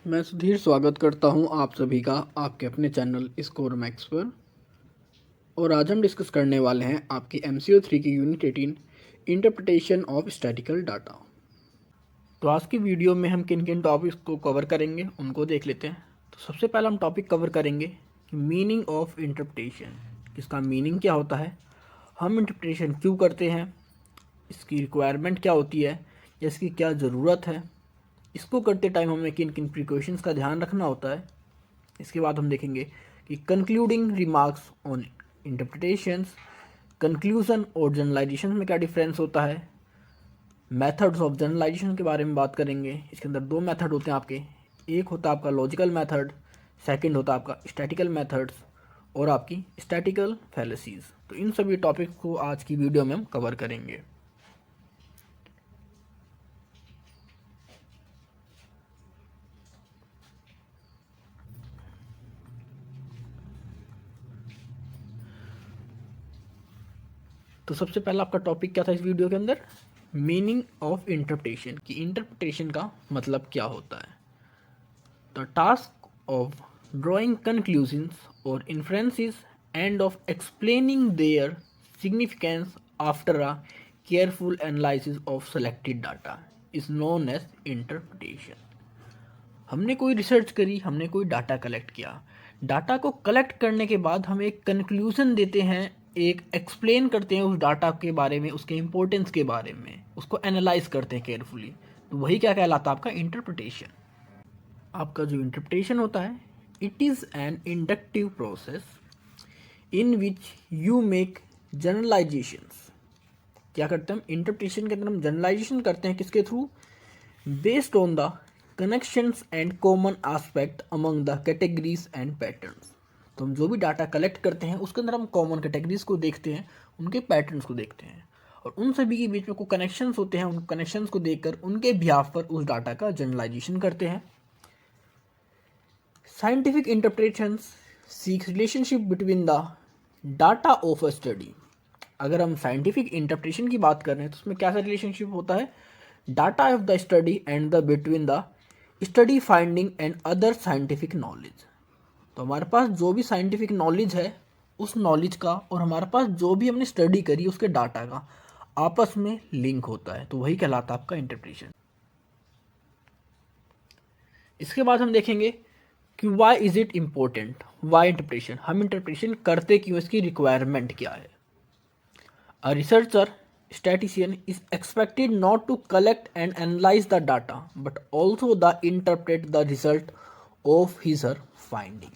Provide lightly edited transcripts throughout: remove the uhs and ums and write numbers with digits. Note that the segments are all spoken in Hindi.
मैं सुधीर स्वागत करता हूं आप सभी का आपके अपने चैनल स्कोर मैक्स पर। और आज हम डिस्कस करने वाले हैं आपकी MCO 3 की unit 18 interpretation of statistical data. तो आज की वीडियो में हम किन किन टॉपिक्स को कवर करेंगे उनको देख लेते हैं। तो सबसे पहला हम टॉपिक कवर करेंगे कि मीनिंग ऑफ इंटरप्रिटेशन, इसका मीनिंग क्या होता है, हम इंटरप्रिटेशन क्यों करते हैं, इसकी रिक्वायरमेंट क्या होती है या इसकी क्या ज़रूरत है, इसको करते टाइम हमें किन किन प्रिकॉशंस का ध्यान रखना होता है। इसके बाद हम देखेंगे कि concluding remarks on interpretations, conclusion और जनरलाइजेशन में क्या डिफरेंस होता है, मेथड्स ऑफ जनरलाइजेशन के बारे में बात करेंगे। इसके अंदर दो मेथड होते हैं आपके, एक होता है आपका लॉजिकल मेथड, सेकंड होता है आपका स्टैटिकल मेथड्स और आपकी स्टैटिकल फैलेसीज। तो इन सभी टॉपिक्स को आज की वीडियो में हम कवर करेंगे। तो सबसे पहला आपका टॉपिक क्या था इस वीडियो के अंदर, मीनिंग ऑफ इंटरप्रिटेशन, कि इंटरप्रिटेशन का मतलब क्या होता है। The task of drawing conclusions और inferences and of explaining their significance after a careful analysis of selected data is known as interpretation. हमने कोई रिसर्च करी, हमने कोई डाटा कलेक्ट किया, डाटा को कलेक्ट करने के बाद हम एक कंक्लूजन देते हैं, एक एक्सप्लेन करते हैं उस डाटा के बारे में, उसके इम्पोर्टेंस के बारे में, उसको एनालाइज करते हैं केयरफुली, तो वही क्या कहलाता है आपका इंटरप्रिटेशन। आपका जो इंटरप्रिटेशन होता है, it is an inductive process in which you make generalisations. क्या करते हैं हम इंटरप्रिटेशन के अंदर, हम जनरलाइजेशन करते हैं किसके through, based on the connections and common aspect among the categories and patterns. तो हम जो भी डाटा कलेक्ट करते हैं उसके अंदर हम कॉमन कैटेगरीज को देखते हैं, उनके पैटर्न्स को देखते हैं, और उन सभी के बीच में कोई कनेक्शंस होते हैं, उन कनेक्शंस को देखकर उनके बिहाफ पर उस डाटा का जनरलाइजेशन करते हैं। Scientific interpretations seeks relationship between the data of a study. अगर हम साइंटिफिक इंटरप्रिटेशन की बात कर रहे हैं तो उसमें क्या सा रिलेशनशिप होता है, data of the study and the between the study finding and other scientific knowledge. तो हमारे पास जो भी साइंटिफिक नॉलेज है उस नॉलेज का और हमारे पास जो भी हमने स्टडी करी उसके डाटा का आपस में लिंक होता है, तो वही कहलाता है आपका इंटरप्रिटेशन। इसके बाद हम देखेंगे कि why is it important, why interpretation, हम इंटरप्रिटेशन करते क्यों, इसकी रिक्वायरमेंट क्या है। A researcher statistician is expected not to collect and analyze the data but also the interpret the result of his or finding।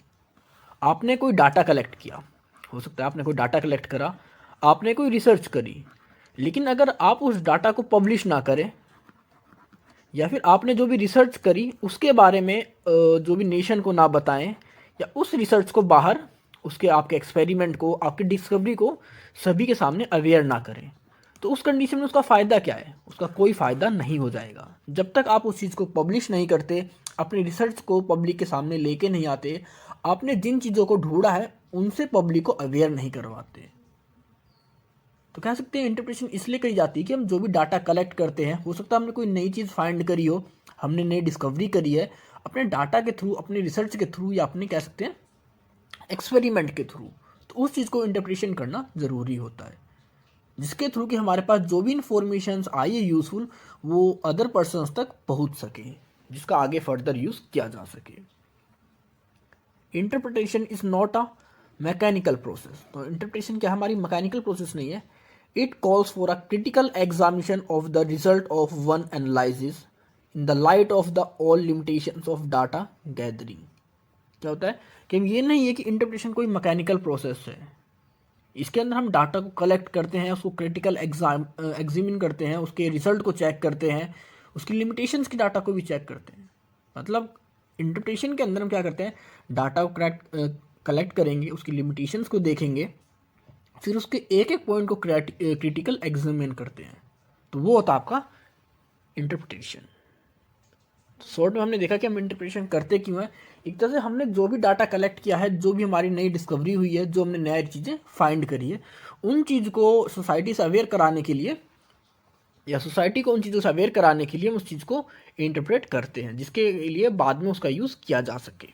आपने कोई डाटा कलेक्ट किया, हो सकता है आपने कोई डाटा कलेक्ट करा, आपने कोई रिसर्च करी, लेकिन अगर आप उस डाटा को पब्लिश ना करें या फिर आपने जो भी रिसर्च करी उसके बारे में जो भी नेशन को ना बताएं या उस रिसर्च को बाहर, उसके आपके एक्सपेरिमेंट को, आपकी डिस्कवरी को सभी के सामने अवेयर ना करें, तो उस कंडीशन में उसका फ़ायदा क्या है, उसका कोई फ़ायदा नहीं हो जाएगा। जब तक आप उस चीज़ को पब्लिश नहीं करते, अपनी रिसर्च को पब्लिक के सामने लेके नहीं आते, आपने जिन चीज़ों को ढूंढा है उनसे पब्लिक को अवेयर नहीं करवाते, तो कह सकते हैं इंटरप्रिटेशन इसलिए करी जाती है कि हम जो भी डाटा कलेक्ट करते हैं, हो सकता है हमने कोई नई चीज़ फाइंड करी हो, हमने नई डिस्कवरी करी है, अपने डाटा के थ्रू, अपने रिसर्च के थ्रू या अपने कह सकते हैं एक्सपेरिमेंट के थ्रू, तो उस चीज़ को इंटरप्रिटेशन करना ज़रूरी होता है, जिसके थ्रू कि हमारे पास जो भी इंफॉर्मेशन आई है यूज़फुल, वो अदर पर्सनस तक पहुंच सके, जिसका आगे फर्दर यूज़ किया जा सके। Interpretation is not a mechanical process. तो इंटरप्रिटेशन क्या हमारी मैकेनिकल प्रोसेस नहीं है। It calls for a critical examination of the result of one analysis in the light of the all limitations of data gathering. क्या होता है कि ये नहीं है कि इंटरप्रिटेशन कोई मैकेनिकल प्रोसेस है, इसके अंदर हम डाटा को कलेक्ट करते हैं, उसको क्रिटिकल एग्जामिन करते हैं, उसके रिजल्ट को चेक करते हैं, उसकी लिमिटेशंस की डाटा को भी चेक करते हैं। मतलब इंटरप्रिटेशन के अंदर हम क्या करते हैं, डाटा को कलेक्ट करेंगे, उसकी लिमिटेशंस को देखेंगे, फिर उसके एक एक पॉइंट को क्रिटिकल एग्जामिन करते हैं, तो वो होता है आपका इंटरप्रिटेशन। शॉर्ट में हमने देखा कि हम इंटरप्रिटेशन करते क्यों हैं। एक तरह से हमने जो भी डाटा कलेक्ट किया है, जो भी हमारी नई डिस्कवरी हुई है, जो हमने नई चीज़ें फाइंड करी है, उन चीज़ को सोसाइटी से अवेयर कराने के लिए या सोसाइटी को उन चीज़ों से अवेयर कराने के लिए हम उस चीज़ को इंटरप्रेट करते हैं, जिसके लिए बाद में उसका यूज़ किया जा सके।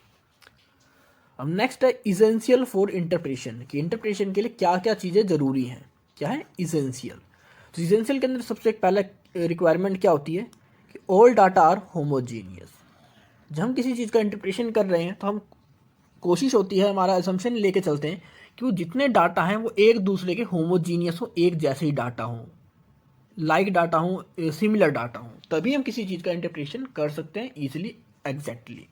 अब नेक्स्ट है इसेंशियल फॉर इंटरप्रेशन, कि इंटरप्रेशन के लिए क्या क्या चीज़ें ज़रूरी हैं। क्या है इसेंशियल? तो इसेंशियल के अंदर सबसे पहला रिक्वायरमेंट क्या होती है कि ऑल डाटा आर होमोजीनियस। जब हम किसी चीज़ का इंटरप्रेशन कर रहे हैं तो हम कोशिश होती है, हमारा असम्पशन लेके चलते हैं कि वो जितने डाटा हैं वो एक दूसरे के होमोजीनियस हो, एक जैसे ही डाटा हो, लाइक डाटा हो, सिमिलर डाटा हो, तभी हम किसी चीज़ का इंटरप्रेशन कर सकते हैं ईजिली, एग्जैक्टली।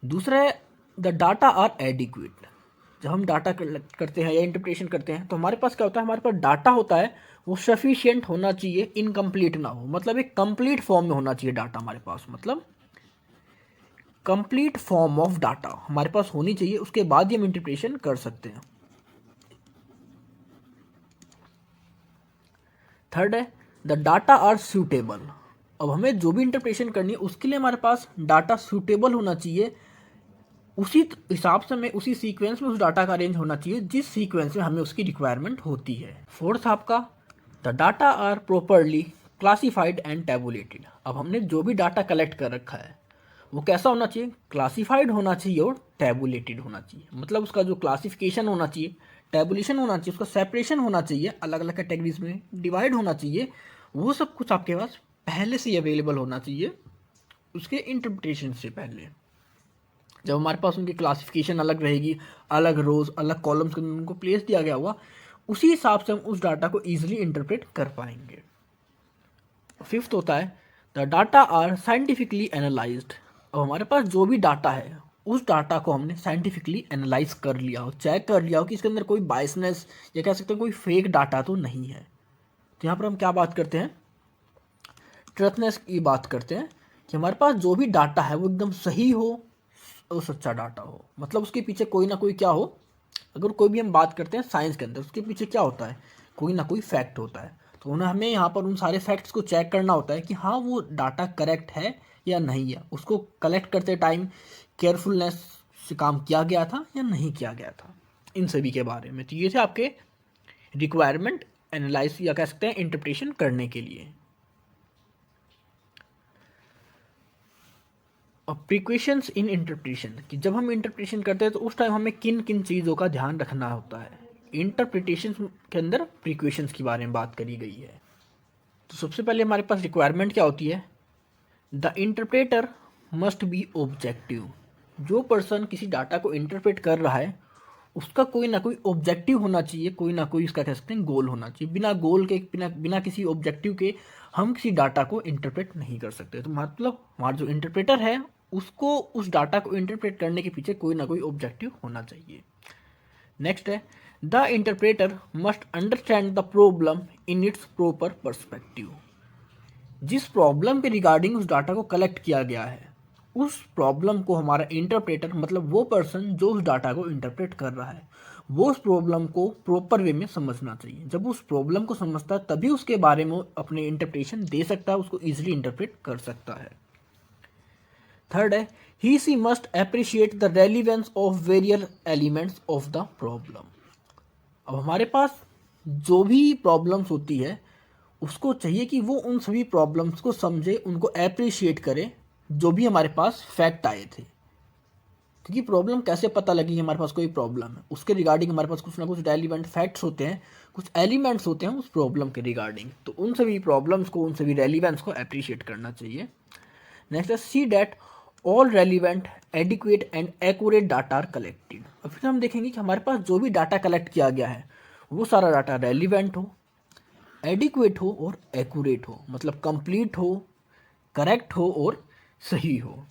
दूसरा है द डाटा आर एडिक्वेट। जब हम डाटा कलेक्ट करते हैं या इंटरप्रेशन करते हैं तो हमारे पास क्या होता है, हमारे पास डाटा होता है वो सफिशिएंट होना चाहिए, इनकम्प्लीट ना हो, मतलब एक कंप्लीट फॉर्म में होना चाहिए डाटा हमारे पास, मतलब कंप्लीट फॉर्म ऑफ डाटा हमारे पास होनी चाहिए, उसके बाद ही हम इंटरप्रेशन कर सकते हैं। थर्ड है द डाटा आर सूटेबल। अब हमें जो भी इंटरप्रेशन करनी है उसके लिए हमारे पास डाटा सूटेबल होना चाहिए, उसी हिसाब से हमें उसी सीक्वेंस में उस डाटा का अरेंज होना चाहिए जिस सीक्वेंस में हमें उसकी रिक्वायरमेंट होती है। फोर्थ आपका the data are properly classified and tabulated. अब हमने जो भी डाटा कलेक्ट कर रखा है वो कैसा होना चाहिए, क्लासिफाइड होना चाहिए और टैबुलेटेड होना चाहिए, मतलब उसका जो क्लासिफिकेशन होना चाहिए, टैबुलेशन होना चाहिए, उसका सेपरेशन होना चाहिए, अलग अलग कैटेगरीज में डिवाइड होना चाहिए, वो सब कुछ आपके पास पहले से ही अवेलेबल होना चाहिए उसके इंटरप्रिटेशन से पहले। जब हमारे पास उनकी क्लासिफिकेशन अलग रहेगी, अलग रोज अलग कॉलम्स के अंदर उनको प्लेस दिया गया हुआ, उसी हिसाब से हम उस डाटा को ईजिली इंटरप्रेट कर पाएंगे। फिफ्थ होता है the data are scientifically analysed. अब हमारे पास जो भी डाटा है उस डाटा को हमने साइंटिफिकली एनालाइज कर लिया हो, चेक कर लिया हो कि इसके अंदर कोई बायसनेस या कह सकते हैं कोई फेक डाटा तो नहीं है। तो यहाँ पर हम क्या बात करते हैं, ट्रथनेस की बात करते हैं, कि हमारे पास जो भी डाटा है वो एकदम सही हो और सच्चा डाटा हो, मतलब उसके पीछे कोई ना कोई क्या हो। अगर कोई भी हम बात करते हैं साइंस के अंदर, उसके पीछे क्या होता है, कोई ना कोई फैक्ट होता है, तो उन्हें हमें यहाँ पर उन सारे फैक्ट्स को चेक करना होता है कि हाँ वो डाटा करेक्ट है या नहीं है, उसको कलेक्ट करते टाइम केयरफुलनेस से काम किया गया था या नहीं किया गया था, इन सभी के बारे में। तो ये थे आपके रिक्वायरमेंट एनालाइज या कह सकते हैं इंटरप्रिटेशन करने के लिए। अब प्रिक्वेशंस इन इंटरप्रिटेशन, कि जब हम इंटरप्रिटेशन करते हैं तो उस टाइम हमें किन किन चीज़ों का ध्यान रखना होता है। इंटरप्रिटेशन के अंदर प्रिक्वेशंस के बारे में बात करी गई है। तो सबसे पहले हमारे पास रिक्वायरमेंट क्या होती है, the interpreter must be objective. जो पर्सन किसी डाटा को इंटरप्रेट कर रहा है उसका कोई ना कोई ऑब्जेक्टिव होना चाहिए, कोई ना कोई उसका कह सकते हैं गोल होना चाहिए। बिना गोल के, बिना किसी ऑब्जेक्टिव के हम किसी डाटा को इंटरप्रेट नहीं कर सकते। तो मतलब हमारा जो इंटरप्रेटर है उसको उस डाटा को इंटरप्रेट करने के पीछे कोई ना कोई ऑब्जेक्टिव होना चाहिए। नेक्स्ट है the interpreter must understand the problem in its proper perspective. जिस प्रॉब्लम के रिगार्डिंग उस डाटा को कलेक्ट किया गया है उस प्रॉब्लम को हमारा इंटरप्रेटर, मतलब वो पर्सन जो उस डाटा को इंटरप्रेट कर रहा है, वो उस प्रॉब्लम को प्रॉपर वे में समझना चाहिए। जब उस प्रॉब्लम को समझता है तभी उसके बारे में अपने इंटरप्रिटेशन दे सकता है, उसको ईजिली इंटरप्रेट कर सकता है। थर्ड है he she must appreciate the relevance of various elements of the problem. अब हमारे पास जो भी प्रॉब्लम्स होती है उसको चाहिए कि वो उन सभी प्रॉब्लम्स को समझे, उनको अप्रिशिएट करे जो भी हमारे पास फैक्ट आए थे। क्योंकि प्रॉब्लम कैसे पता लगी हमारे पास कोई प्रॉब्लम है, उसके रिगार्डिंग हमारे पास कुछ ना कुछ रेलिवेंट फैक्ट्स होते हैं, कुछ एलिमेंट्स होते हैं उस प्रॉब्लम के रिगार्डिंग, तो उन सभी प्रॉब्लम्स को, उन सभी रेलिवेंट्स को अप्रिशिएट करना चाहिए। नेक्स्ट है see that all relevant adequate and accurate data are collected. और फिर हम देखेंगे कि हमारे पास जो भी डाटा कलेक्ट किया गया है वो सारा डाटा रेलिवेंट हो, एडिक्वेट हो और एक्यूरेट हो, मतलब कंप्लीट हो, करेक्ट हो और सही हो।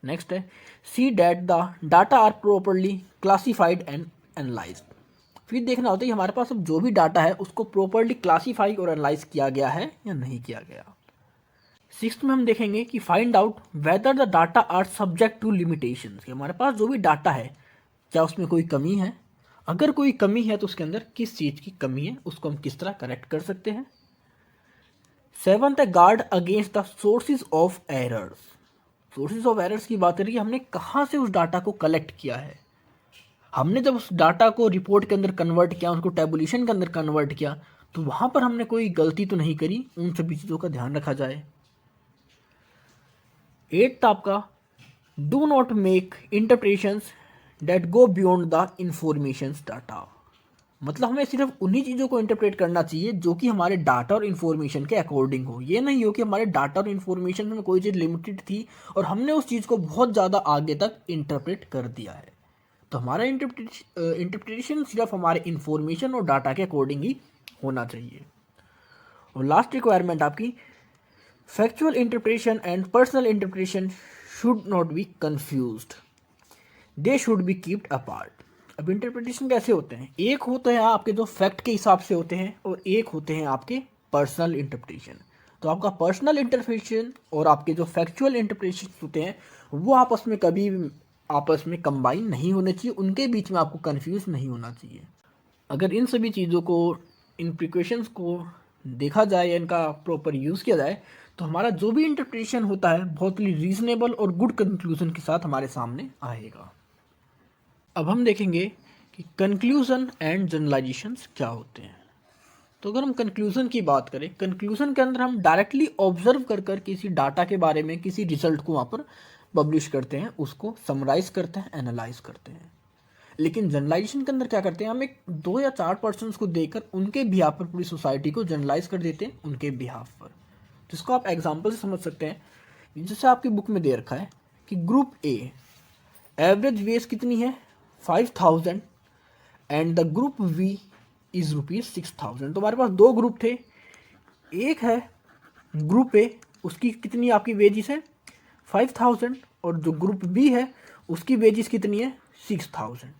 नेक्स्ट है see that the data are properly classified and analysed. फिर देखना होता है कि हमारे पास अब जो भी डाटा है उसको प्रॉपरली क्लासीफाई और एनालाइज किया गया है या नहीं किया गया। सिक्स्थ में हम देखेंगे कि find out whether the data are subject to limitations. हमारे पास जो भी डाटा है क्या उसमें कोई कमी है, अगर कोई कमी है तो उसके अंदर किस चीज़ की कमी है, उसको हम किस तरह करेक्ट कर सकते हैं। सेवंथ है guard against the sources of errors. Sources of errors की बात करें, हमने कहाँ से उस डाटा को कलेक्ट किया है। हमने जब उस डाटा को रिपोर्ट के अंदर कन्वर्ट किया, उसको टेबुलेशन के अंदर कन्वर्ट किया, तो वहाँ पर हमने कोई गलती तो नहीं करी, उन सभी चीज़ों का ध्यान रखा जाए। 8th आपका, do not make interpretations that go beyond the informations data. मतलब हमें सिर्फ उन्हीं चीज़ों को इंटरप्रेट करना चाहिए जो कि हमारे डाटा और इन्फॉर्मेशन के अकॉर्डिंग हो। ये नहीं हो कि हमारे डाटा और इन्फॉर्मेशन में कोई चीज़ लिमिटेड थी और हमने उस चीज़ को बहुत ज़्यादा आगे तक इंटरप्रेट कर दिया है। तो हमारा इंटरप्रिटेशन सिर्फ हमारे इन्फॉर्मेशन और डाटा के अकॉर्डिंग ही होना चाहिए। और लास्ट रिक्वायरमेंट आपकी, factual interpretation and personal interpretation should not be confused, they should be keeped apart. अब इंटरप्रिटेशन कैसे होते हैं, एक होते हैं आपके जो फैक्ट के हिसाब से होते हैं और एक होते हैं आपके पर्सनल इंटरप्रिटेशन। तो आपका पर्सनल इंटरप्रिटेशन और आपके जो फैक्चुअल इंटरप्रिटेशन होते हैं वो आपस में कभी आपस में कंबाइन नहीं होने चाहिए, उनके बीच में आपको कंफ्यूज नहीं होना चाहिए। अगर इन सभी चीज़ों को, इन प्रिकॉशंस को देखा जाए या इनका प्रॉपर यूज़ किया जाए तो हमारा जो भी इंटरप्रिटेशन होता है बहुत ही रीजनेबल और गुड कंक्लूजन के साथ हमारे सामने आएगा। अब हम देखेंगे कि कंक्लूजन एंड जनरलाइजेशंस क्या होते हैं। तो अगर हम कंक्लूजन की बात करें, कंक्लूजन के अंदर हम डायरेक्टली ऑब्जर्व कर कर किसी डाटा के बारे में, किसी रिजल्ट को वहाँ पर पब्लिश करते हैं, उसको समराइज करते हैं, एनालाइज करते हैं। लेकिन जनरलाइजेशन के अंदर क्या करते हैं, हम एक 2 या 4 पर्सन्स को देखकर उनके बिहाफ पर पूरी सोसाइटी को जनरलाइज कर देते हैं उनके बिहाफ पर। जिसको आप एग्जाम्पल से समझ सकते हैं। जैसे आपकी बुक में दे रखा है कि ग्रुप ए एवरेज वेज कितनी है 5000 and the group V is ₹6000। तो हमारे पास 2 ग्रुप थे, एक है ग्रुप ए, उसकी कितनी आपकी वेजिस है 5000 और जो ग्रुप बी है उसकी वेजिस कितनी है 6000।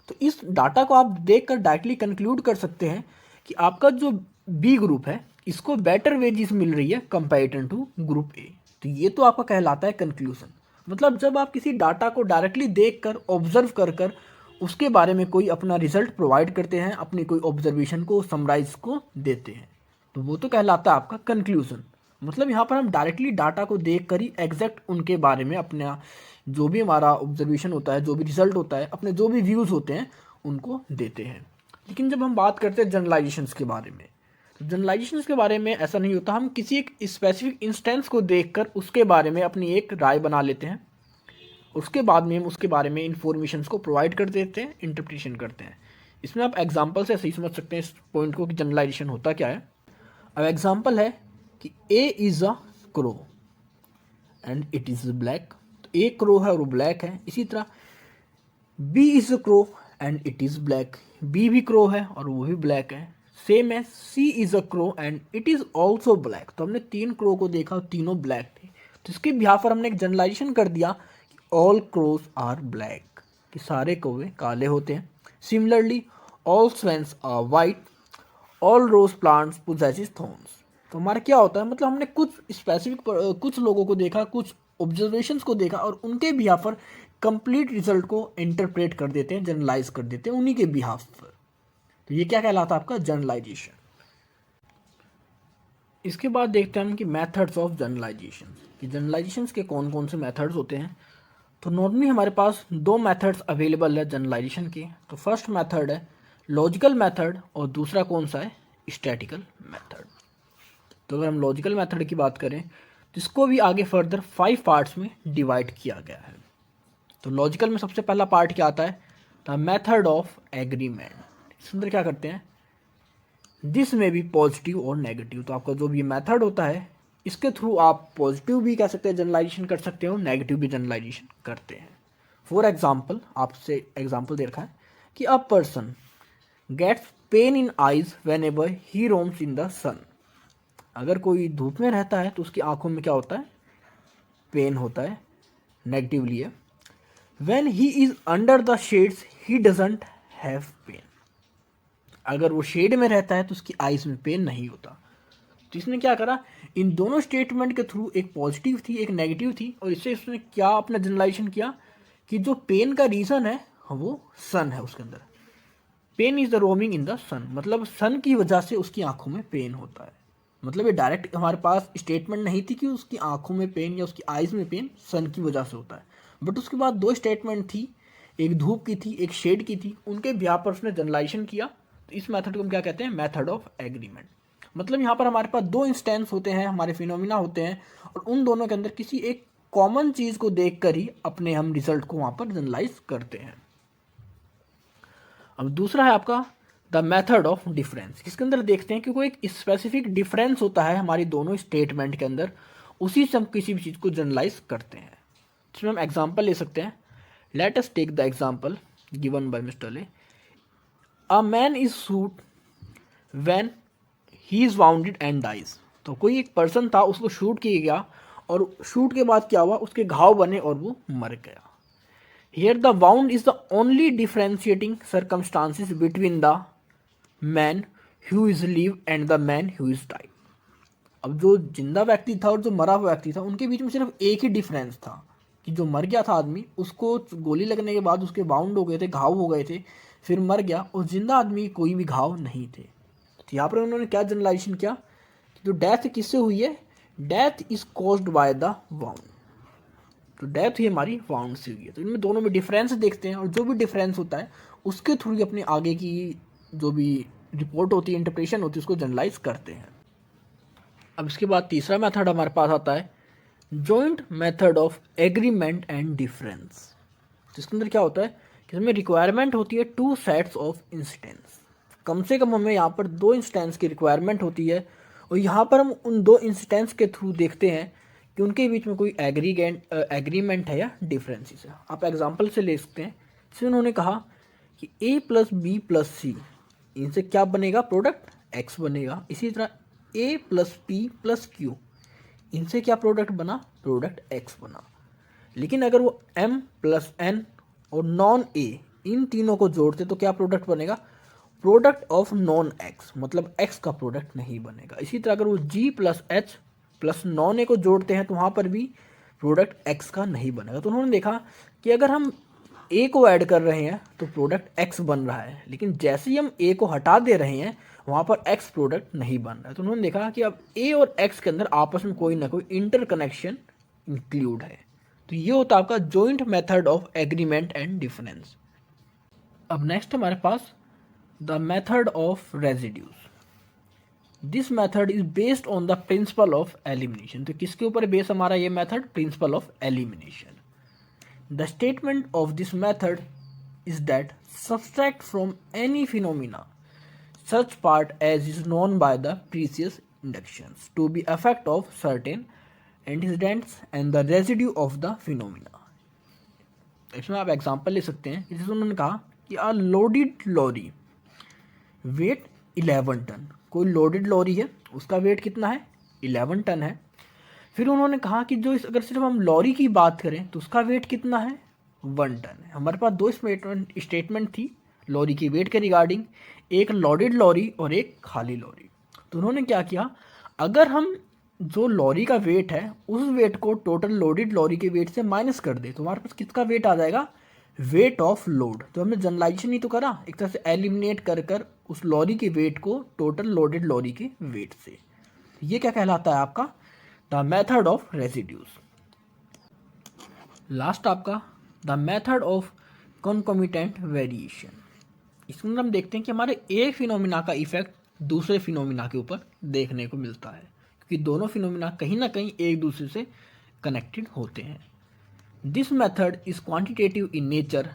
तो इस डाटा को आप देखकर डायरेक्टली कंक्लूड कर सकते हैं कि आपका जो बी ग्रुप है इसको बेटर वेजिस मिल रही है कंपेरेटिव टू ग्रुप ए। तो ये तो आपका कहलाता है कंक्लूजन। मतलब जब आप किसी डाटा को डायरेक्टली देखकर ऑब्जर्व कर कर उसके बारे में कोई अपना रिजल्ट प्रोवाइड करते हैं, अपनी कोई ऑब्जर्वेशन को, समराइज को देते हैं, तो वो तो कहलाता है आपका कंक्लूजन। मतलब यहाँ पर हम डायरेक्टली डाटा को देख कर ही एग्जैक्ट उनके बारे में अपना जो भी हमारा ऑब्जर्वेशन होता है, जो भी रिजल्ट होता है, अपने जो भी व्यूज़ होते हैं उनको देते हैं। लेकिन जब हम बात करते हैं जनरलाइजेशंस के बारे में, तो जनरलाइजेशंस के बारे में ऐसा नहीं होता। हम किसी एक स्पेसिफिक इंस्टेंस को देखकर उसके बारे में अपनी एक राय बना लेते हैं, उसके बाद में हम उसके बारे में इंफॉर्मेशन को प्रोवाइड कर देते हैं, इंटरप्रिटेशन करते हैं। इसमें आप एग्जांपल से सही समझ सकते हैं इस पॉइंट को कि जनरलाइजेशन होता क्या है। अब एग्जांपल है कि A is a crow and it is black. तो ए क्रो है और वो ब्लैक है। इसी तरह B is a crow and it is black, B भी क्रो है और वो भी ब्लैक है। सेम है, C is a crow and it is also black. तो हमने 3 क्रो को देखा और तीनों ब्लैक थे। तो इसके बिहाफ पर हमने एक जनरलाइजेशन कर दिया कि ऑल क्रोज आर ब्लैक, कि सारे कौवे काले होते हैं। Similarly all swans are white, all rose plants possesses thorns. तो हमारा क्या होता है, मतलब हमने कुछ स्पेसिफिक कुछ लोगों को देखा, कुछ ऑब्जर्वेशंस को देखा और उनके बिहाफ पर कंप्लीट रिजल्ट को इंटरप्रेट कर देते हैं, जनरलाइज कर देते हैं उन्हीं के बिहाफ पर। तो ये क्या कहलाता है आपका जनरलाइजेशन। इसके बाद देखते हैं हम कि मेथड्स ऑफ जनरलाइजेशन, कि जनरलाइजेशन के कौन कौन से मेथड्स होते हैं। तो नॉर्मली हमारे पास 2 मेथड्स अवेलेबल है जनरलाइजेशन के। तो फर्स्ट मेथड है लॉजिकल मेथड और दूसरा कौन सा है, स्टैटिकल मेथड। तो अगर हम लॉजिकल मेथड की बात करें तो इसको भी आगे फर्दर 5 पार्ट्स में डिवाइड किया गया है। तो लॉजिकल में सबसे पहला पार्ट क्या आता है, द मेथड ऑफ एग्रीमेंट। इसके अंदर क्या करते हैं, दिस में भी पॉजिटिव और नेगेटिव। तो आपका जो भी मेथड होता है इसके थ्रू आप पॉजिटिव भी कह सकते हैं जनरलाइजेशन कर सकते हो, नेगेटिव भी जनरलाइजेशन करते हैं। फॉर एग्जाम्पल, आपसे एग्जाम्पल दे रखा है कि a person gets pain in eyes whenever he roams in the sun. अगर कोई धूप में रहता है तो उसकी आंखों में क्या होता है, पेन होता है, नेगेटिवली है। When he is under the shades he doesn't have pain. अगर वो शेड में रहता है तो उसकी आइज में पेन नहीं होता। तो इसने क्या करा, इन दोनों स्टेटमेंट के थ्रू, एक पॉजिटिव थी एक नेगेटिव थी, और इससे इसने क्या अपना जनरलाइजेशन किया कि जो पेन का रीज़न है वो सन है। उसके अंदर pain is the roaming in the sun, मतलब सन की वजह से उसकी आंखों में पेन होता है। मतलब ये डायरेक्ट हमारे पास स्टेटमेंट नहीं थी कि उसकी आंखों में पेन या उसकी आइज में पेन सन की वजह से होता है, बट उसके बाद 2 स्टेटमेंट थी, एक धूप की थी एक शेड की थी, उनके बिहाफ पर उसने जनरलाइजेशन किया। तो इस मेथड को हम क्या कहते हैं, मेथड ऑफ एग्रीमेंट। मतलब यहाँ पर हमारे पास दो इंस्टेंस होते हैं, हमारे फिनोमिना होते हैं, और उन दोनों के अंदर किसी एक कॉमन चीज़ को देखकर ही अपने हम रिजल्ट को वहाँ पर जनरलाइज करते हैं। अब दूसरा है आपका द मेथड ऑफ डिफरेंस। इसके अंदर देखते हैं कि कोई एक स्पेसिफिक डिफरेंस होता है हमारी दोनों स्टेटमेंट के अंदर, उसी से हम किसी भी चीज़ को जनरलाइज करते हैं। इसमें हम एग्जांपल ले सकते हैं। Let us take the example given by mister Lay. A man is shoot when he is wounded and dies. तो कोई एक पर्सन था, उसको शूट किया गया, और शूट के बाद क्या हुआ, उसके घाव बने और वो मर गया। Here the wound is the only differentiating circumstances between the man who is alive and the man who is died. अब जो जिंदा व्यक्ति था और जो मरा हुआ व्यक्ति था, उनके बीच में सिर्फ एक ही डिफरेंस था कि जो मर गया था आदमी, उसको गोली लगने के बाद उसके बाउंड हो गए थे, घाव हो गए थे, फिर मर गया, और जिंदा आदमी कोई भी घाव नहीं थे। तो यहाँ पर उन्होंने क्या जनरलाइजेशन किया कि जो डेथ किससे हुई है, death is caused by the wound. तो डेथ ही हमारी वाउंड से हुई है। तो इनमें दोनों में डिफरेंस देखते हैं, और जो भी डिफरेंस होता है उसके थ्रू ही अपने आगे की जो भी रिपोर्ट होती है, इंटरप्रिटेशन होती है, उसको जनरलाइज करते हैं। अब इसके बाद तीसरा मेथड हमारे पास आता है joint method of agreement and difference. तो इसके अंदर क्या होता है कि इसमें रिक्वायरमेंट होती है 2 सेट्स ऑफ इंस्टेंस। कम से कम हमें यहाँ पर 2 इंस्टेंस की रिक्वायरमेंट होती है, और यहाँ पर हम उन 2 इंस्टेंस के थ्रू देखते हैं कि उनके बीच में कोई एग्रीमेंट है या डिफरेंसेस है। आप एग्जांपल से ले सकते हैं। जैसे उन्होंने कहा कि a प्लस बी प्लस सी, इनसे क्या बनेगा, प्रोडक्ट x बनेगा। इसी तरह a plus P plus Q, इनसे क्या प्रोडक्ट बना, प्रोडक्ट x बना। लेकिन अगर वो m प्लस n और नॉन a, इन तीनों को जोड़ते तो क्या प्रोडक्ट बनेगा, प्रोडक्ट ऑफ नॉन x, मतलब x का प्रोडक्ट नहीं बनेगा। इसी तरह अगर वो g plus h plus non A को जोड़ते हैं तो वहाँ पर भी प्रोडक्ट एक्स का नहीं बनेगा। तो उन्होंने देखा कि अगर हम ए को ऐड कर रहे हैं तो प्रोडक्ट एक्स बन रहा है, लेकिन जैसे ही हम ए को हटा दे रहे हैं वहाँ पर एक्स प्रोडक्ट नहीं बन रहा है। तो उन्होंने देखा कि अब ए और एक्स के अंदर आपस में कोई ना कोई इंटरकनेक्शन इंक्लूड है। तो ये होता है आपका joint method of agreement and difference. अब नेक्स्ट हमारे पास the method of residues. This method is based on the principle of elimination. तो किसके ऊपर बेस हमारा ये मेथड, principle of elimination. The statement of this method is that subtract from any phenomena such part as is known by the previous inductions to be effect of certain antecedents and the residue of the phenomena। इसमें आप एग्जांपल ले सकते हैं। जैसे उन्होंने कहा कि a loaded lorry weight 11 ton, कोई लोडेड लॉरी है, उसका वेट कितना है, 11 टन है। फिर उन्होंने कहा कि जो अगर सिर्फ हम लॉरी की बात करें तो उसका वेट कितना है, 1 टन है। हमारे पास 2 स्टेटमेंट थी लॉरी की वेट के रिगार्डिंग, एक लोडेड लॉरी और एक खाली लॉरी। तो उन्होंने क्या किया, अगर हम जो लॉरी का वेट है उस वेट को टोटल लोडेड लॉरी के वेट से माइनस कर दे तो हमारे पास किसका वेट आ जाएगा, वेट ऑफ लोड। तो हमने जनरलाइजेशन ही तो करा, एक तरह से एलिमिनेट कर कर उस लॉरी के वेट को टोटल लोडेड लॉरी के वेट से। ये क्या कहलाता है आपका, the method of residues. Last आपका the method of concomitant variation. इसके अंदर हम देखते हैं कि हमारे एक फिनोमिना का इफेक्ट दूसरे फिनोमिना के ऊपर देखने को मिलता है, क्योंकि दोनों फिनोमिना कहीं ना कहीं एक दूसरे से कनेक्टेड होते हैं। This method is quantitative in nature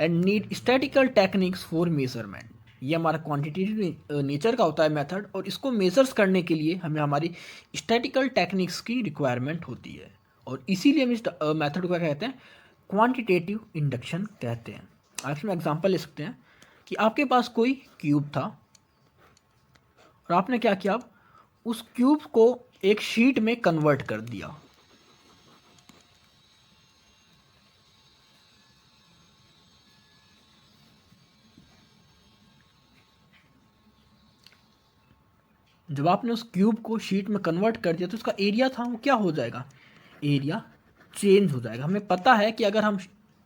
and need statistical techniques for measurement. ये हमारा क्वांटिटेटिव नेचर का होता है मेथड, और इसको मेजर्स करने के लिए हमें हमारी स्टैटिकल टेक्निक्स की रिक्वायरमेंट होती है, और इसीलिए हम इस मेथड को क्या कहते हैं, क्वांटिटेटिव इंडक्शन कहते हैं। आप इसमें एग्जांपल ले सकते हैं कि आपके पास कोई क्यूब था और आपने क्या किया, उस क्यूब को एक शीट में कन्वर्ट कर दिया। जब आपने उस क्यूब को शीट में कन्वर्ट कर दिया तो उसका एरिया था वो क्या हो जाएगा, एरिया चेंज हो जाएगा। हमें पता है कि अगर हम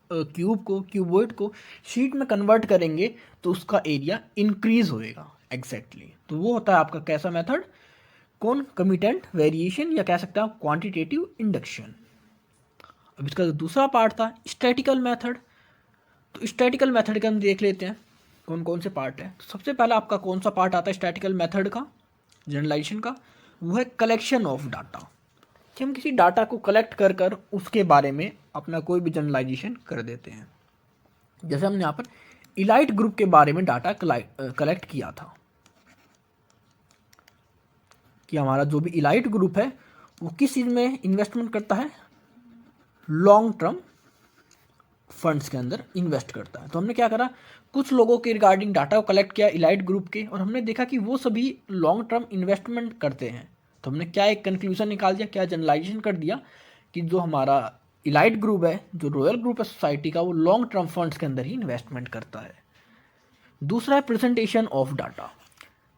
क्यूब को, क्यूबॉइड को शीट में कन्वर्ट करेंगे तो उसका एरिया इंक्रीज होएगा एग्जैक्टली। तो वो होता है आपका कैसा मेथड, कॉन्कमिटेंट वेरिएशन, या कह सकते हैं आप क्वांटिटेटिव इंडक्शन। अब इसका जो दूसरा पार्ट था स्टैटिकल मेथड, तो स्टैटिकल मेथड का हम देख लेते हैं। कौन कौन से पार्ट है। तो सबसे पहला आपका कौन सा पार्ट आता है स्टैटिकल मेथड का, जनरलाइजेशन का, वो है कलेक्शन ऑफ डाटा, कि हम किसी डाटा को कलेक्ट कर कर उसके बारे में अपना कोई भी जनरलाइजेशन कर देते हैं। जैसे हमने यहाँ पर इलाइट ग्रुप के बारे में डाटा कलेक्ट किया था कि हमारा जो भी इलाइट ग्रुप है वो किस चीज़ में इन्वेस्टमेंट करता है, लॉन्ग टर्म फंड्स के अंदर इन्वेस्ट करता है। तो हमने क्या करा, कुछ लोगों के रिगार्डिंग डाटा को कलेक्ट किया इलाइट ग्रुप के, और हमने देखा कि वो सभी लॉन्ग टर्म इन्वेस्टमेंट करते हैं। तो हमने क्या एक कंक्लूजन निकाल दिया, क्या जनरलाइजेशन कर दिया कि जो हमारा इलाइट ग्रुप है, जो रॉयल ग्रुप है सोसाइटी का, वो लॉन्ग टर्म फंड्स के अंदर ही इन्वेस्टमेंट करता है। दूसरा है presentation of data,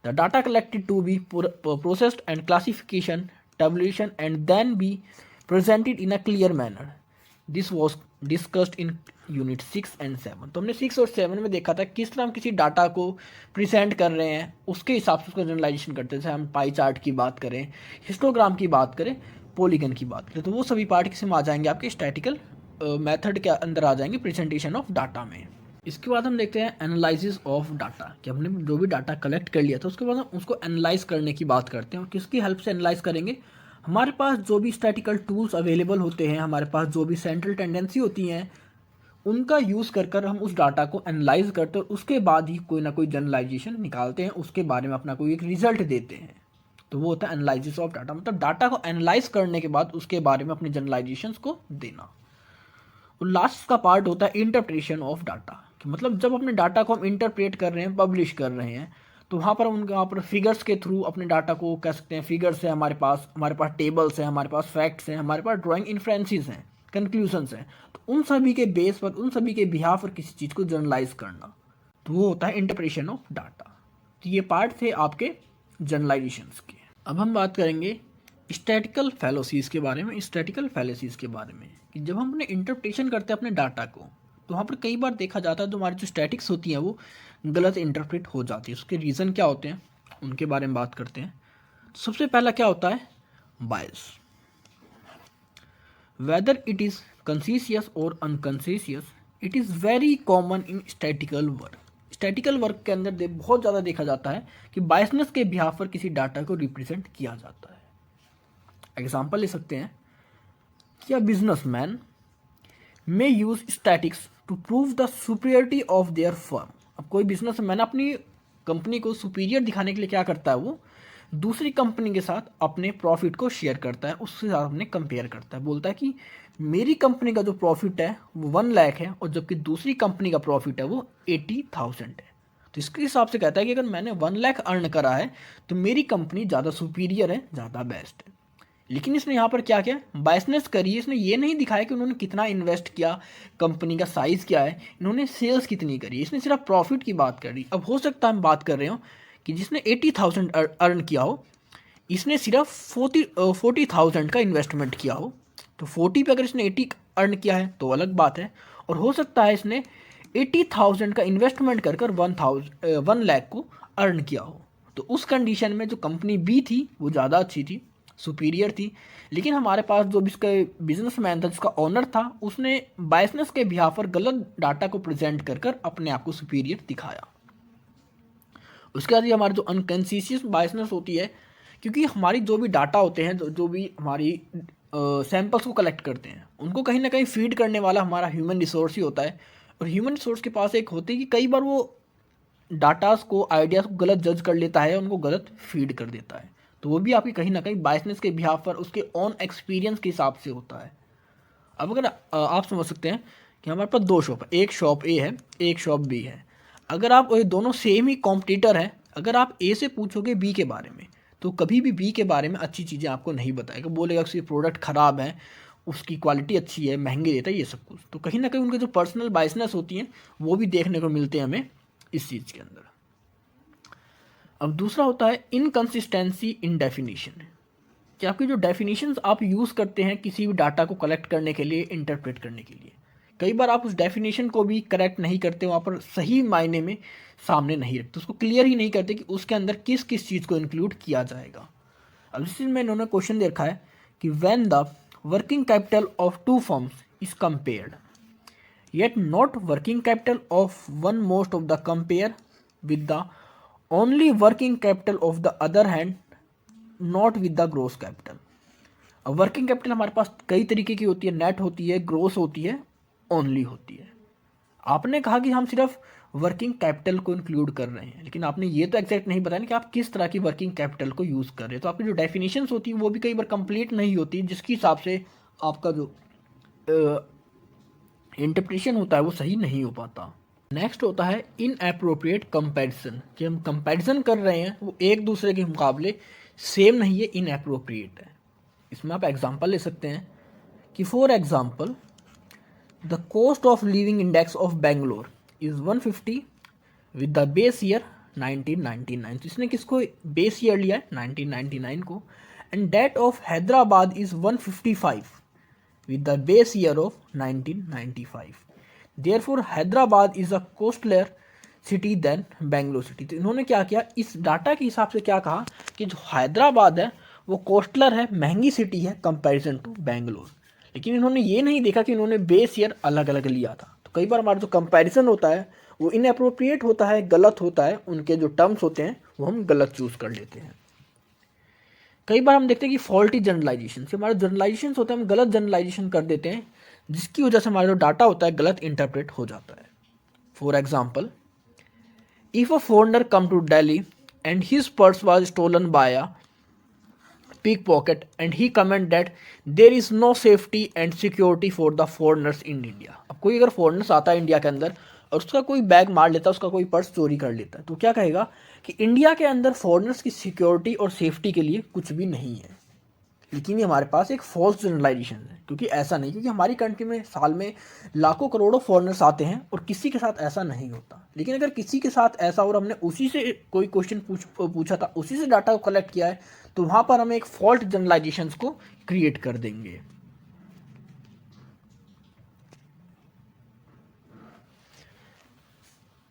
the data collected to be processed and classification tabulation and then be presented in a clear manner. This was discussed in unit 6 and 7। तो हमने 6 और 7 में देखा था किस तरह हम किसी डाटा को प्रेजेंट कर रहे हैं, उसके हिसाब से उसका जनरलाइजेशन करते थे। हम पाई चार्ट की बात करें, हिस्टोग्राम की बात करें, पॉलीगन की बात करें, तो वो सभी पार्ट किस में आ जाएंगे, आपके स्टैटिकल मेथड के अंदर आ जाएंगे, प्रेजेंटेशन ऑफ डाटा में। इसके बाद हम देखते हैं एनालिसिस ऑफ डाटा, कि हमने जो भी डाटा कलेक्ट कर लिया था उसके बाद हम उसको एनालाइज करने की बात करते हैं। और किसकी हेल्प से एनालाइज करेंगे, हमारे पास जो भी स्टैटिकल टूल्स अवेलेबल होते हैं, हमारे पास जो भी सेंट्रल टेंडेंसी होती हैं, उनका यूज़ कर कर हम उस डाटा को एनालाइज करते हैं और उसके बाद ही कोई ना कोई जनरलाइजेशन निकालते हैं, उसके बारे में अपना कोई एक रिजल्ट देते हैं। तो वो होता है एनालिसिस ऑफ डाटा, मतलब डाटा को एनालाइज करने के बाद उसके बारे में अपने जनरलाइजेशन को देना। और लास्ट का पार्ट होता है इंटरप्रिटेशन ऑफ डाटा, कि मतलब जब अपने डाटा को हम इंटरप्रेट कर रहे हैं, पब्लिश कर रहे हैं, तो वहाँ पर उनके वहाँ पर फिगर्स के थ्रू अपने डाटा को कह सकते हैं, फिगर्स है हमारे पास टेबल्स हैं, हमारे पास फैक्ट्स हैं, हमारे पास ड्राइंग इन्फ्रेंसेस हैं, कंक्लूजन्स हैं। तो उन सभी के बेस पर, उन सभी के बिहाफ पर किसी चीज़ को जर्नलाइज करना, तो वो होता है इंटरप्रिटेशन ऑफ डाटा। तो ये पार्ट थे आपके जनरलाइजेशंस के। अब हम बात करेंगे स्टैटिकल फैलोसीज़ के बारे में, स्टैटिकल फैलोसीज़ के बारे में, कि जब हम अपने इंटरप्रिटेशन करते हैं अपने डाटा को, तो वहाँ पर कई बार देखा जाता है जो हमारी जो स्टैटिक्स होती हैं वो गलत इंटरप्रेट हो जाती है। उसके रीज़न क्या होते हैं उनके बारे में बात करते हैं। तो सबसे पहला क्या होता है, बायस। वेदर इट इज़ कॉन्शियस और unconscious, it is very common in statistical work. Statistical work के अंदर बहुत ज़्यादा देखा जाता है कि बायसनेस के बिहाफ पर किसी डाटा को रिप्रेजेंट किया जाता है। एग्जाम्पल ले सकते हैं कि a businessman may use statistics to prove the superiority of their firm. अब कोई बिजनेसमैन अपनी कंपनी को सुपीरियर दिखाने के लिए क्या करता है, वो दूसरी कंपनी के साथ अपने प्रॉफिट को शेयर करता है, उसके साथ अपने कंपेयर करता है, बोलता है कि मेरी कंपनी का जो प्रॉफिट है वो 1 लाख है और जबकि दूसरी कंपनी का प्रॉफिट है वो 80,000 है। तो इसके हिसाब से कहता है कि अगर मैंने 1 लाख अर्न करा है तो मेरी कंपनी ज़्यादा सुपीरियर है, ज़्यादा बेस्ट है। लेकिन इसने यहाँ पर क्या किया, बायसनेस करी है। इसने ये नहीं दिखाया कि उन्होंने कितना इन्वेस्ट किया, कंपनी का साइज़ क्या है, इन्होंने सेल्स कितनी करी, इसने सिर्फ प्रॉफिट की बात करी। अब हो सकता है हम बात कर रहे हो कि जिसने 80,000 अर्न किया हो, इसने सिर्फ 40,000 का इन्वेस्टमेंट किया हो। तो 40 पे अगर इसने 80 अर्न किया है तो अलग बात है, और हो सकता है इसने 80,000 का इन्वेस्टमेंट कर कर 1 लाख को अर्न किया हो। तो उस कंडीशन में जो कंपनी बी थी वो ज़्यादा अच्छी थी, सुपीरियर थी। लेकिन हमारे पास जो भी इसका बिजनेसमैन था, जिसका ऑनर था, उसने बायसनेस के बिहाफ पर गलत डाटा को प्रेजेंट कर कर अपने आप को सुपीरियर दिखाया। उसके बाद ये हमारी जो अनकॉन्शियस बायसनेस होती है, क्योंकि हमारी जो भी डाटा होते हैं, जो भी हमारी सैंपल्स को कलेक्ट करते हैं, उनको कहीं ना कहीं फीड करने वाला हमारा ह्यूमन रिसोर्स ही होता है। और ह्यूमन रिसोर्स के पास एक होती है कि कई बार वो डाटास को, आइडियाज़ को गलत जज कर लेता है, उनको गलत फीड कर देता है। तो वो भी आपकी कहीं ना कहीं बायसनेस के बिहाफ पर उसके ऑन एक्सपीरियंस के हिसाब से होता है। अब अगर आप समझ सकते हैं कि हमारे पास 2 शॉप है, एक शॉप ए है, एक शॉप बी है। अगर आप दोनों सेम ही कॉम्पिटिटर हैं, अगर आप ए से पूछोगे बी के बारे में, तो कभी भी बी के बारे में अच्छी चीज़ें आपको नहीं बताएगा, बोलेगा कि प्रोडक्ट ख़राब है, उसकी क्वालिटी अच्छी है, महंगे देता है, ये सब कुछ। तो कहीं ना कहीं उनके जो पर्सनल बायसनेस होती हैं वो भी देखने को मिलते हैं हमें इस चीज़ के अंदर। अब दूसरा होता है इनकंसिस्टेंसी इन डेफिनेशन, कि आपकी जो डेफिनेशंस आप यूज़ करते हैं किसी भी डाटा को कलेक्ट करने के लिए, इंटरप्रेट करने के लिए, कई बार आप उस डेफिनेशन को भी करेक्ट नहीं करते, वहाँ पर सही मायने में सामने नहीं रखते, उसको क्लियर ही नहीं करते कि उसके अंदर किस किस चीज़ को इंक्लूड किया जाएगा। अब इस चीज़ में इन्होंने क्वेश्चन दे रखा है कि when the working capital of 2 firms is compared, yet not working capital of one most of the compare with the only working capital of the other hand not with the gross capital। अब वर्किंग कैपिटल हमारे पास कई तरीके की होती है, नेट होती है, ग्रोस होती है, ओनली होती है। आपने कहा कि हम सिर्फ वर्किंग कैपिटल को इंक्लूड कर रहे हैं, लेकिन आपने ये तो एग्जैक्ट नहीं बताया कि आप किस तरह की वर्किंग कैपिटल को यूज़ कर रहे हैं। तो आपकी जो डेफिनेशंस होती हैं वो भी कई बार कंप्लीट नहीं होती, जिसके हिसाब से आपका जो इंटरप्रिटेशन होता है वो सही नहीं हो पाता। नेक्स्ट होता है इनएप्रोप्रिएट कंपैरिजन, कि हम कंपैरिजन कर रहे हैं वो एक दूसरे के मुकाबले सेम नहीं है, इनएप्रोप्रिएट है। इसमें आप एग्जांपल ले सकते हैं कि for example the cost of living index of Bangalore is 150 with the base year 1999। तो इसने किसको बेस ईयर लिया है 1999 को। And that of Hyderabad is 155 with the base year of 1995। Therefore Hyderabad is a costlier city than Bangalore city. तो इन्होंने क्या किया, इस डाटा के हिसाब से क्या कहा कि जो हैदराबाद है वो कोस्टलर है, महंगी सिटी है कंपैरिजन टू बेंगलोर। लेकिन इन्होंने ये नहीं देखा कि इन्होंने बेस ईयर अलग अलग लिया था। तो कई बार हमारा जो कंपैरिजन होता है वो इनअप्रोप्रिएट होता है, गलत होता है, उनके जो टर्म्स होते हैं वो हम गलत चूज़ कर लेते हैं। कई बार हम देखते हैं कि फॉल्टी जनरलाइजेशन से हमारे जनरलाइजेशन होते हैं, हम गलत जनरलाइजेशन कर देते हैं, जिसकी वजह से हमारा जो डाटा होता है गलत इंटरप्रेट हो जाता है। For example, if a foreigner come to Delhi and his purse was stolen by a pickpocket and he comment that there is no safety and security for the foreigners in India. अब कोई अगर फॉरनर्स आता है इंडिया के अंदर और उसका कोई बैग मार लेता है, उसका कोई पर्स चोरी कर लेता है, तो क्या कहेगा कि इंडिया के अंदर फॉरेनर्स की सिक्योरिटी और सेफ्टी के लिए कुछ भी नहीं है। लेकिन ये हमारे पास एक फॉल्स जनरलाइजेशन है, क्योंकि ऐसा नहीं, क्योंकि हमारी कंट्री में साल में लाखों करोड़ों फॉरेनर्स आते हैं और किसी के साथ ऐसा नहीं होता। लेकिन अगर किसी के साथ ऐसा और हमने उसी से कोई क्वेश्चन पूछा था, उसी से डाटा को कलेक्ट किया है, तो वहाँ पर हम एक फॉल्ट जनरलाइजेशन को क्रिएट कर देंगे।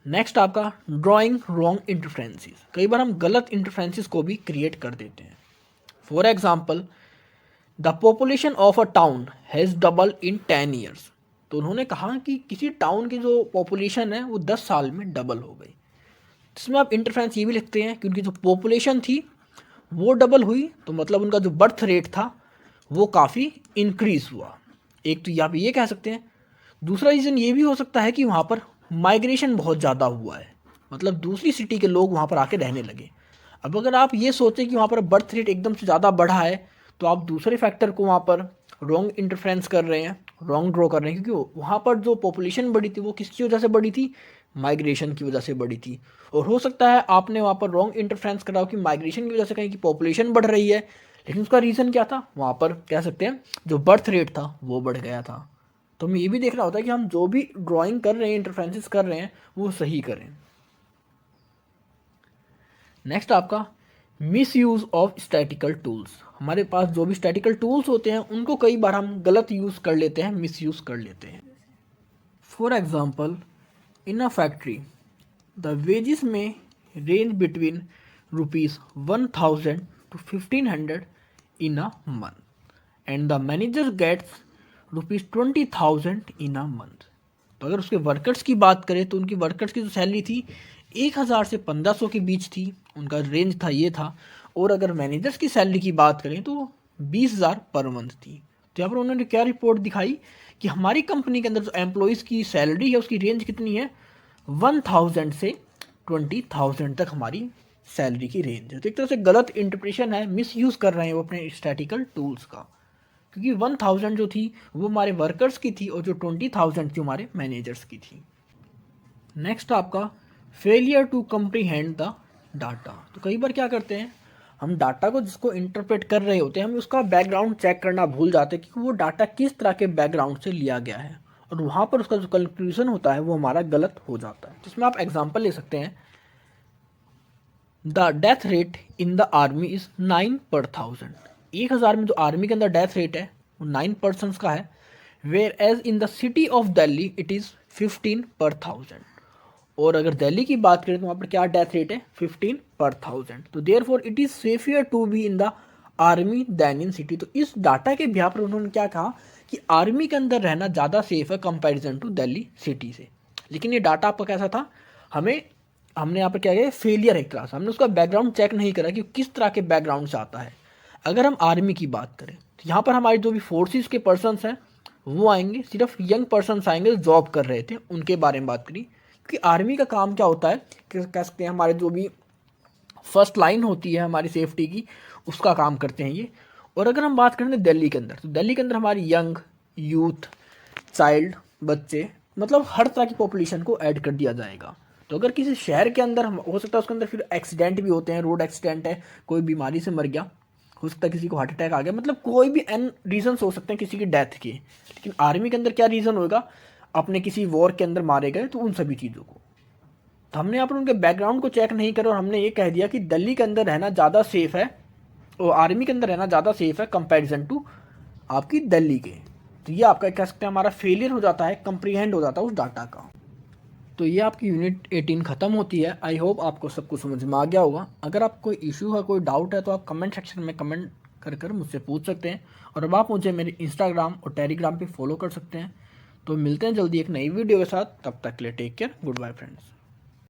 नेक्स्ट आपका ड्राइंग रॉन्ग इंटरफ्रेंसेस। कई बार हम गलत इंटरफ्रेंसेस को भी क्रिएट कर देते हैं। For example, the population of a town has double in 10 years. तो उन्होंने कहा कि किसी टाउन की जो पॉपुलेशन है वो 10 साल में डबल हो गई। इसमें आप इंटरफ्रेंस ये भी लिखते हैं कि उनकी जो पॉपुलेशन थी वो डबल हुई, तो मतलब उनका जो बर्थ रेट था वो काफ़ी इंक्रीज़ हुआ। एक तो आप ये कह सकते हैं। दूसरा रीज़न ये भी हो सकता है कि वहाँ पर माइग्रेशन बहुत ज़्यादा हुआ है, मतलब दूसरी सिटी के लोग वहाँ पर आके रहने लगे। अब अगर आप ये सोचें कि वहाँ पर बर्थ रेट एकदम से ज़्यादा बढ़ा है, तो आप दूसरे फैक्टर को वहाँ पर रॉन्ग इंटरफ्रेंस कर रहे हैं, रॉन्ग ड्रॉ कर रहे हैं, क्योंकि वहाँ पर जो पॉपुलेशन बढ़ी थी वो किसकी वजह से बढ़ी थी, माइग्रेशन की वजह से बढ़ी थी। और हो सकता है आपने वहाँ पर रॉन्ग इंटरफ्रेंस करा हो कि माइग्रेशन की वजह से कहीं की पॉपुलेशन बढ़ रही है, लेकिन उसका रीज़न क्या था, वहाँ पर कह सकते हैं जो बर्थ रेट था वो बढ़ गया था। तो हमें ये भी देखना होता है कि हम जो भी ड्राइंग कर रहे हैं, इंटरफ्रेंसेस कर रहे हैं, वो सही करें। नेक्स्ट आपका miss use of statistical tools. हमारे पास जो भी स्टैटिकल टूल्स होते हैं उनको कई बार हम गलत यूज़ कर लेते हैं, मिस यूज़ कर लेते हैं। For example, in a factory the wages may range between ₹1000 to 1500 in a month and the manager gets ₹20,000 in a month. तो अगर उसके वर्कर्स की बात करें तो उनकी वर्कर्स की जो सैलरी थी 1000 से 1500 के बीच थी, उनका रेंज था, ये था। और अगर मैनेजर्स की सैलरी की बात करें तो 20,000 पर मंथ थी। तो यहाँ पर उन्होंने क्या रिपोर्ट दिखाई कि हमारी कंपनी के अंदर जो एम्प्लॉयज़ की सैलरी है उसकी रेंज कितनी है, 1000 से 20,000 तक हमारी सैलरी की रेंज है। तो एक तरह से गलत इंटरप्रिटेशन है, मिस यूज़ कर रहे हैं वो अपने स्टैटिकल टूल्स का, क्योंकि 1000 जो थी वो हमारे वर्कर्स की थी और जो 20,000 थी हमारे मैनेजर्स की थी। नेक्स्ट आपका failure to comprehend the data. तो कई बार क्या करते हैं, हम डाटा को जिसको इंटरप्रेट कर रहे होते हैं हम उसका बैकग्राउंड चेक करना भूल जाते हैं कि वो डाटा किस तरह के बैकग्राउंड से लिया गया है, और वहाँ पर उसका जो कंक्लूजन होता है वो हमारा गलत हो जाता है। जिसमें आप एग्जाम्पल ले सकते हैं, the death rate in the army is 9 पर 1000। 1000 में जो आर्मी के अंदर डेथ रेट है वो 9 पर्सनस का है, whereas in the city of Delhi it is 15 पर 1000। और अगर दिल्ली की बात करें तो वहाँ पर क्या डेथ रेट है, 15 पर 1000। तो therefore it is safer to be in the army than in city. तो इस डाटा के बिहार पर उन्होंने क्या कहा कि आर्मी के अंदर रहना ज़्यादा सेफ है कंपैरिजन टू दिल्ली सिटी से। लेकिन ये डाटा आपका कैसा था, हमने यहाँ पर क्या किया, फेलियर एक तरह से, हमने उसका बैकग्राउंड चेक नहीं करा कि किस तरह के बैकग्राउंड से आता है। अगर हम आर्मी की बात करें तो यहाँ पर हमारे जो भी फोर्सेस के पर्सनस हैं वो आएंगे, सिर्फ यंग पर्सनस आएंगे जो जॉब कर रहे थे, उनके बारे में बात करी। क्योंकि आर्मी का काम क्या होता है कि कह सकते हैं हमारे जो भी फर्स्ट लाइन होती है हमारी सेफ्टी की, उसका काम करते हैं ये। और अगर हम बात करें दिल्ली के अंदर, तो दिल्ली के अंदर हमारी यंग, यूथ, चाइल्ड, बच्चे, मतलब हर तरह की पॉपुलेशन को ऐड कर दिया जाएगा। तो अगर किसी शहर के अंदर हो सकता है उसके अंदर फिर एक्सीडेंट भी होते हैं, रोड एक्सीडेंट है, कोई बीमारी से मर गया, हो सकता है किसी को हार्ट अटैक आ गया, मतलब कोई भी एन रीजंस हो सकते हैं किसी की डेथ के। लेकिन आर्मी के अंदर क्या रीज़न होगा, अपने किसी वॉर के अंदर मारे गए, तो उन सभी चीज़ों को। तो हमने यहाँ पर उनके बैकग्राउंड को चेक नहीं करा और हमने ये कह दिया कि दिल्ली के अंदर रहना ज़्यादा सेफ है और आर्मी के अंदर रहना ज़्यादा सेफ है कंपैरिजन टू आपकी दिल्ली के। तो ये आपका कह सकते हैं हमारा फेलियर हो जाता है, कंप्रीहेंड हो जाता है उस डाटा का। तो ये आपकी यूनिट 18 ख़त्म होती है। आई होप आपको सब कुछ समझ में आ गया होगा। अगर आप कोई इशू है, कोई डाउट है, तो आप कमेंट सेक्शन में कमेंट कर मुझसे पूछ सकते हैं। और अब आप मुझे मेरे इंस्टाग्राम और टेलीग्राम पे फॉलो कर सकते हैं। तो मिलते हैं जल्दी एक नई वीडियो के साथ, तब तक के लिए take care, goodbye friends.